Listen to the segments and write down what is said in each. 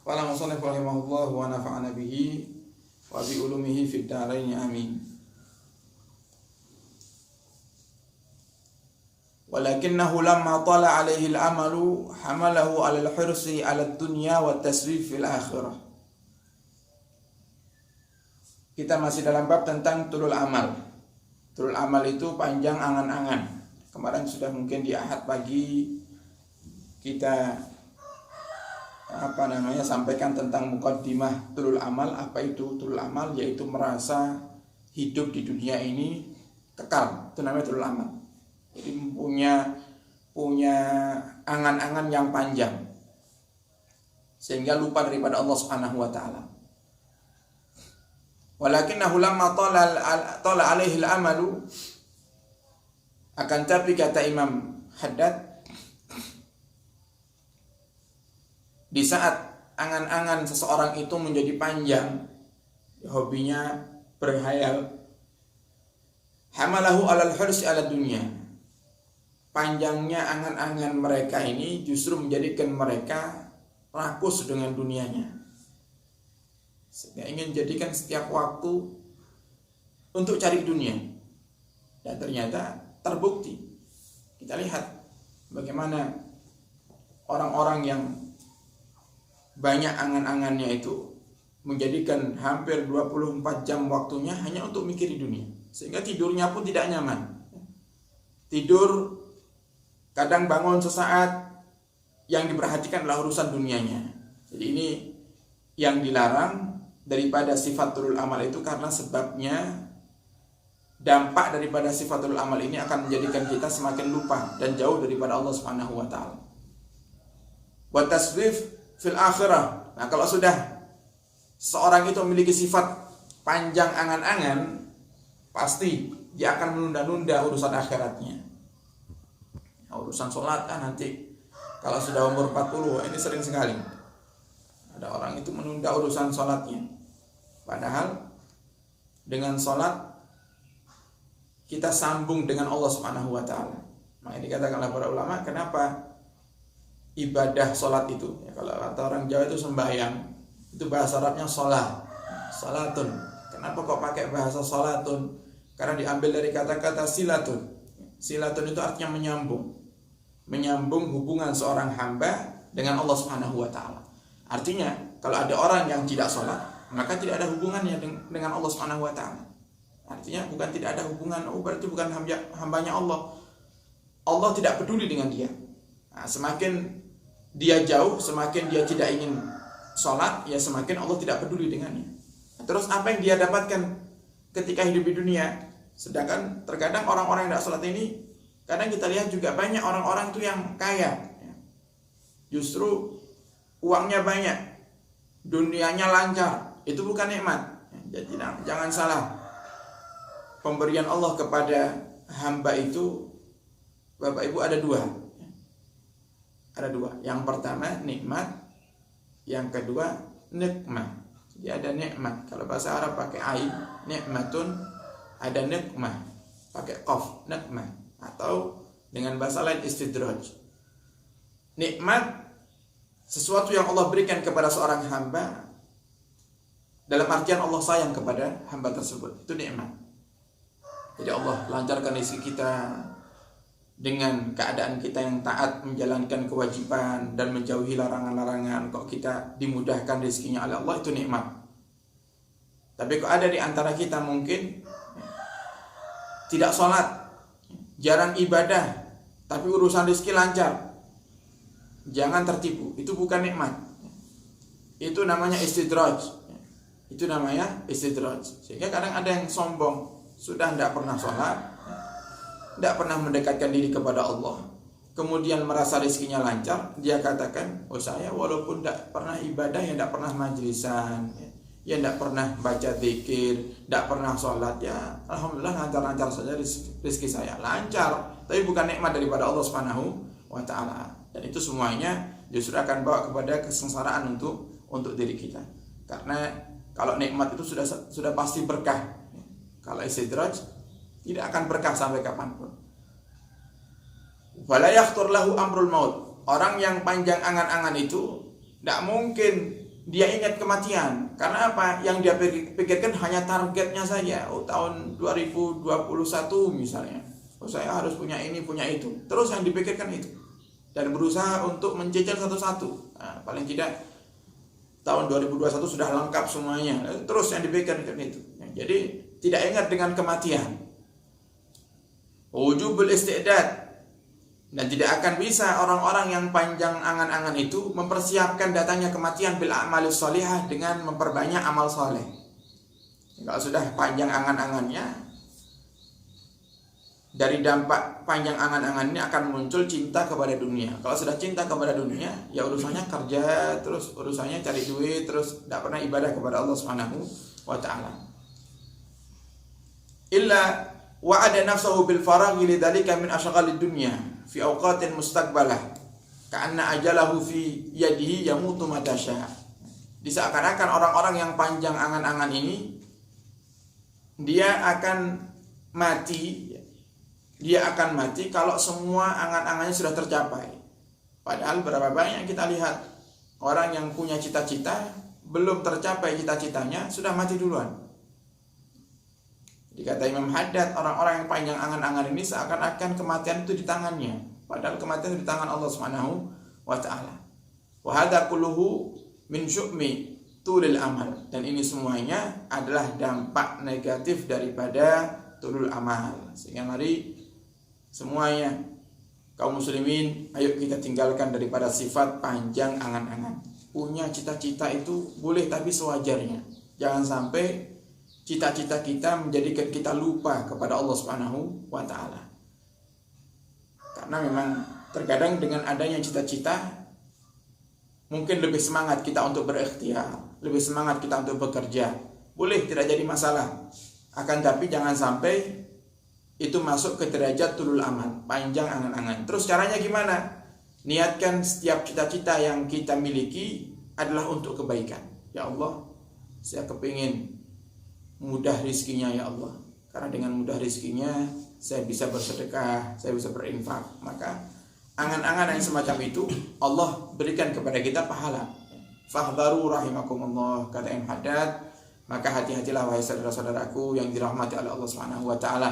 Qala musannif rahimahullah wa nafa'ana bihi wa bi ulumihi fid dharain amin. Walakinnahu lamma tala alaihi al-amalu hamalahu 'ala al-hirsi 'ala ad-dunya wa tasrif fil akhirah. Kita masih dalam bab tentang tulul amal. Tulul amal itu panjang angan-angan. Kemarin sudah mungkin di Ahad pagi kita sampaikan tentang muqaddimah tulul amal. Apa itu tulul amal? Yaitu merasa hidup di dunia ini kekal. Itu namanya tulul amal. Jadi punya angan-angan yang panjang sehingga lupa daripada Allah Subhanahu wa taala. Walakinnahu lamma tala alaihi al-amalu, akan tapi kata Imam Haddad, di saat angan-angan seseorang itu menjadi panjang, hobinya berhayal, hamalahu 'alal hirsi 'ala dunya, panjangnya angan-angan mereka ini justru menjadikan mereka rakus dengan dunianya, sehingga ingin jadikan setiap waktu untuk cari dunia. Dan ternyata terbukti. Kita lihat bagaimana orang-orang yang banyak angan-angannya itu menjadikan hampir 24 jam waktunya hanya untuk mikir di dunia, sehingga tidurnya pun tidak nyaman. Tidur kadang bangun sesaat, yang diperhatikan adalah urusan dunianya. Jadi ini yang dilarang daripada sifatul amal itu, karena sebabnya dampak daripada sifatul amal ini akan menjadikan kita semakin lupa dan jauh daripada Allah Subhanahu wa taala. Wa tasrif fil akhirah. Nah, kalau sudah seorang itu memiliki sifat panjang angan-angan, pasti dia akan menunda-nunda urusan akhiratnya. Nah, urusan sholat nanti kalau sudah umur 40, ini sering sekali ada orang itu menunda urusan sholatnya. Padahal dengan sholat kita sambung dengan Allah Subhanahu wa taala. Makanya dikatakanlah para ulama, kenapa ibadah sholat itu, ya, kalau kata orang Jawa itu sembahyang, itu bahasa Arabnya sholat, sholatun. Kenapa kok pakai bahasa sholatun? Karena diambil dari kata-kata silatun. Silatun itu artinya menyambung hubungan seorang hamba dengan Allah Subhanahu wa taala. Artinya kalau ada orang yang tidak sholat, maka tidak ada hubungannya dengan Allah Subhanahu wa taala. Artinya bukan tidak ada hubungan, berarti bukan hambanya Allah. Allah tidak peduli dengan dia. Nah, semakin dia jauh, semakin dia tidak ingin sholat, ya semakin Allah tidak peduli dengannya. Terus apa yang dia dapatkan ketika hidup di dunia? Sedangkan terkadang orang-orang yang tidak sholat ini, kadang kita lihat juga banyak orang-orang itu yang kaya, justru uangnya banyak, dunianya lancar. Itu bukan nikmat. Jadi jangan salah, pemberian Allah kepada hamba itu, Bapak Ibu, ada dua. Yang pertama nikmat, yang kedua nikmah. Jadi ada nikmat, kalau bahasa Arab pakai ain, nikmatun. Ada nikmah pakai qaf, nikmah, atau dengan bahasa lain istidraj. Nikmat sesuatu yang Allah berikan kepada seorang hamba, dalam artian Allah sayang kepada hamba tersebut, itu nikmat. Jadi Allah lancarkan rezeki kita dengan keadaan kita yang taat, menjalankan kewajiban dan menjauhi larangan-larangan. Kok kita dimudahkan rezekinya oleh Allah, itu nikmat. Tapi kok ada di antara kita mungkin tidak sholat, jarang ibadah, tapi urusan rezeki lancar, jangan tertipu. Itu bukan nikmat, itu namanya istidraj. Sehingga kadang ada yang sombong, sudah tidak pernah sholat, tidak pernah mendekatkan diri kepada Allah, kemudian merasa rezekinya lancar, dia katakan, oh saya walaupun tidak pernah ibadah, ya tidak pernah majlisan, ya tidak pernah baca zikir, tidak pernah sholat, ya alhamdulillah lancar-lancar saja rezeki saya, lancar. Tapi bukan nikmat daripada Allah Subhanahu wa taala. Dan itu semuanya justru akan bawa kepada kesengsaraan untuk diri kita. Karena kalau nikmat itu sudah pasti berkah. Kalau istidraj tidak akan berkah sampai kapanpun. Wala yakhtur lahu amrul maut. Orang yang panjang angan-angan itu tidak mungkin dia ingat kematian. Karena apa? Yang dia pikirkan hanya targetnya saja. Oh, tahun 2021 misalnya, oh saya harus punya ini, punya itu. Terus yang dipikirkan itu. Dan berusaha untuk mencicil satu-satu. Nah, paling tidak tahun 2021 sudah lengkap semuanya. Terus yang dipikirkan itu. Jadi tidak ingat dengan kematian. Wujubul isti'dad. Dan tidak akan bisa orang-orang yang panjang angan-angan itu mempersiapkan datangnya kematian bil a'malis sholihah dengan memperbanyak amal soleh. Kalau sudah panjang angan-angannya, dari dampak panjang angan-angan ini akan muncul cinta kepada dunia. Kalau sudah cinta kepada dunia, ya urusannya kerja, terus urusannya cari duit, terus tidak pernah ibadah kepada Allah Subhanahu wa ta'ala. Illa wa'ada nafsahu bil faraghi lidzalika min asyaghalid dunya fi awqatin mustaqbalah ka'anna ajalahu fi yadihi yamutu mata syaa. Seakan-akan orang-orang yang panjang angan-angan ini dia akan mati kalau semua angan-angannya sudah tercapai. Padahal berapa banyak kita lihat orang yang punya cita-cita belum tercapai cita-citanya sudah mati duluan. Jadi kata Imam Haddad, orang-orang yang panjang angan-angan ini seakan-akan kematian itu di tangannya, padahal kematian itu di tangan Allah Subhanahu wa ta'ala. Wa hadza kulluhu min syu'mi tulil amal. Dan ini semuanya adalah dampak negatif daripada tulul amal. Sehingga mari semuanya kaum muslimin, ayo kita tinggalkan daripada sifat panjang angan-angan. Punya cita-cita itu boleh, tapi sewajarnya. Jangan sampai cita-cita kita menjadikan kita lupa kepada Allah Subhanahu wa ta'ala. Karena memang terkadang dengan adanya cita-cita mungkin lebih semangat kita untuk berikhtiar, lebih semangat kita untuk bekerja. Boleh, tidak jadi masalah. Akan tapi jangan sampai itu masuk ke derajat tulul amal, panjang angan-angan. Terus caranya gimana? Niatkan setiap cita-cita yang kita miliki adalah untuk kebaikan. Ya Allah, saya kepingin mudah rizkinya ya Allah, karena dengan mudah rizkinya saya bisa bersedekah, saya bisa berinfak. Maka angan-angan yang semacam itu Allah berikan kepada kita pahala. Fahdharu rahimakumullah, kata Imam Haddad. Maka hati-hatilah wahai saudara-saudaraku yang dirahmati oleh Allah Subhanahu wa ta'ala.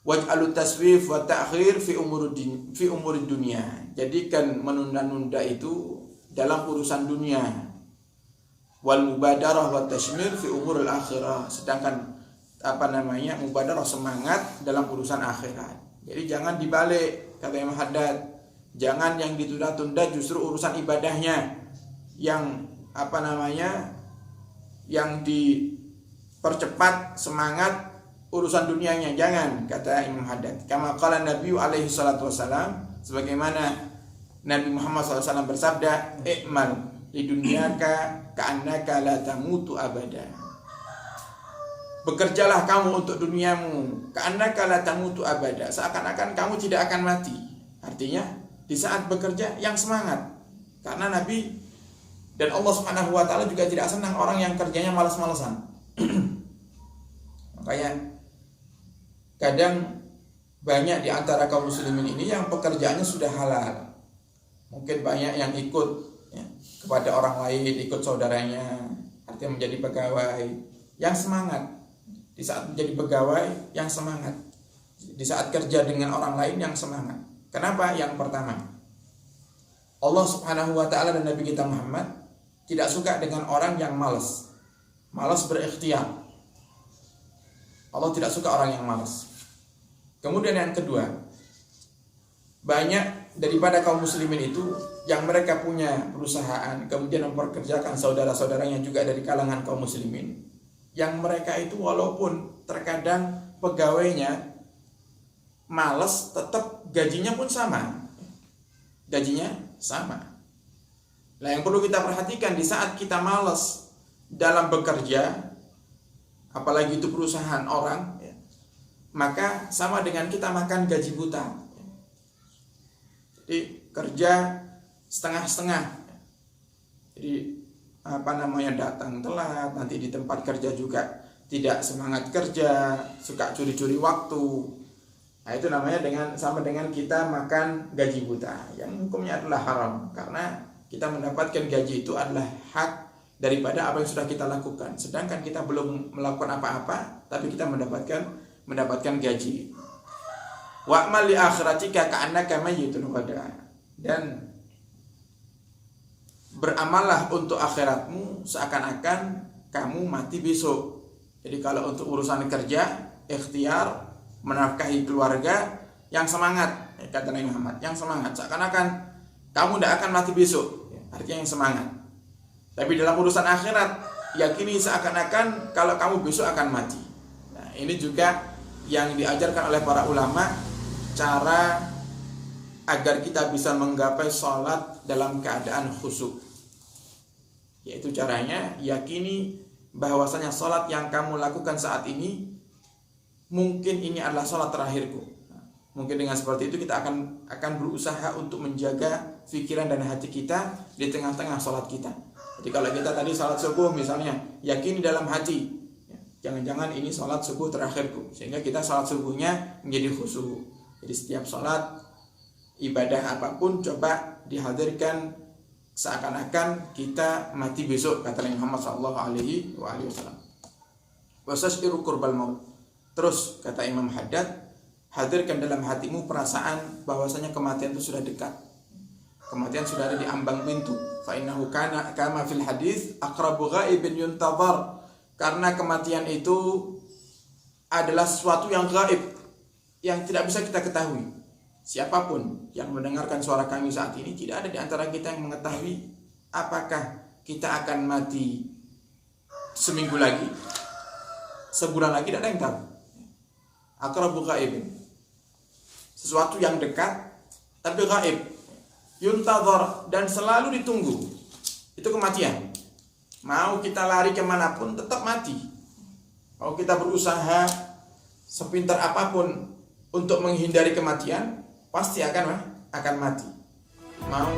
Waj'alut taswif wa ta'khir fi umurid dunia. Jadikan menunda-nunda itu dalam urusan dunia. Wal mubadarah wa tashmir fi umuril akhirah. Sedangkan mubadarah, semangat dalam urusan akhirat. Jadi jangan dibalik, kata Imam Haddad. Jangan yang ditunda-tunda justru urusan ibadahnya yang yang dipercepat semangat urusan dunianya. Jangan, kata Imam Haddad. Kama qala Nabi alaihi salatu wasalam, sebagaimana Nabi Muhammad SAW bersabda, "I'mal di dunyaka ka'annaka la tamutu abada." Bekerjalah kamu untuk duniamu, ka'annaka la tamutu abada, seakan-akan kamu tidak akan mati. Artinya di saat bekerja yang semangat. Karena Nabi dan Allah Subhanahu wa ta'ala juga tidak senang orang yang kerjanya malas-malasan. Makanya kadang banyak di antara kaum muslimin ini yang pekerjaannya sudah halal. Mungkin banyak yang ikut kepada orang lain, ikut saudaranya, artinya menjadi pegawai yang semangat. Di saat menjadi pegawai yang semangat, di saat kerja dengan orang lain yang semangat. Kenapa? Yang pertama, Allah Subhanahu wa ta'ala dan Nabi kita Muhammad tidak suka dengan orang yang malas berikhtiar. Allah tidak suka orang yang malas. Kemudian yang kedua, banyak daripada kaum muslimin itu yang mereka punya perusahaan, kemudian memperkerjakan saudara-saudaranya juga dari kalangan kaum muslimin, yang mereka itu walaupun terkadang pegawainya malas, tetap gajinya pun sama. Nah, yang perlu kita perhatikan di saat kita malas dalam bekerja, apalagi itu perusahaan orang, maka sama dengan kita makan gaji buta. Jadi kerja setengah-setengah. Jadi datang telat, nanti di tempat kerja juga tidak semangat kerja, suka curi-curi waktu. Nah, itu namanya sama dengan kita makan gaji buta, yang hukumnya adalah haram, karena kita mendapatkan gaji itu adalah hak daripada apa yang sudah kita lakukan. Sedangkan kita belum melakukan apa-apa, tapi kita mendapatkan gaji. Wa'mal li akhiratika ka'annaka mayyitun ghadan. Dan beramallah untuk akhiratmu seakan-akan kamu mati besok. Jadi kalau untuk urusan kerja, ikhtiar, menafkahi keluarga, yang semangat, kata Nabi Muhammad, yang semangat, seakan-akan kamu tidak akan mati besok, artinya yang semangat. Tapi dalam urusan akhirat, yakini seakan-akan kalau kamu besok akan mati. Nah, ini juga yang diajarkan oleh para ulama, cara agar kita bisa menggapai sholat dalam keadaan khusyuk. Yaitu caranya, yakini bahwasanya sholat yang kamu lakukan saat ini mungkin ini adalah sholat terakhirku. Mungkin dengan seperti itu kita akan berusaha untuk menjaga pikiran dan hati kita di tengah-tengah sholat kita. Jadi kalau kita tadi sholat subuh misalnya, yakini dalam hati, jangan-jangan ini sholat subuh terakhirku, sehingga kita sholat subuhnya menjadi khusyuk. Jadi setiap sholat, ibadah apapun coba dihadirkan seakan-akan kita mati besok, kata Nabi Muhammad SAW. Wasashiru qurbal maut. Terus kata Imam Haddad, hadirkan dalam hatimu perasaan bahwasanya kematian itu sudah dekat. Kematian sudah ada di ambang pintu. Fa innahu kana kama fil hadis aqrabu ghaibin yuntazar. Karena kematian itu adalah sesuatu yang gaib, yang tidak bisa kita ketahui. Siapapun yang mendengarkan suara kami saat ini, tidak ada di antara kita yang mengetahui apakah kita akan mati seminggu lagi, sebulan lagi, tidak ada yang tahu. Aqrabu ghaibin, sesuatu yang dekat tapi gaib, yuntazar, dan selalu ditunggu. Itu kematian. Mau kita lari kemanapun tetap mati. Mau kita berusaha sepintar apapun untuk menghindari kematian, pasti akan mati. Mau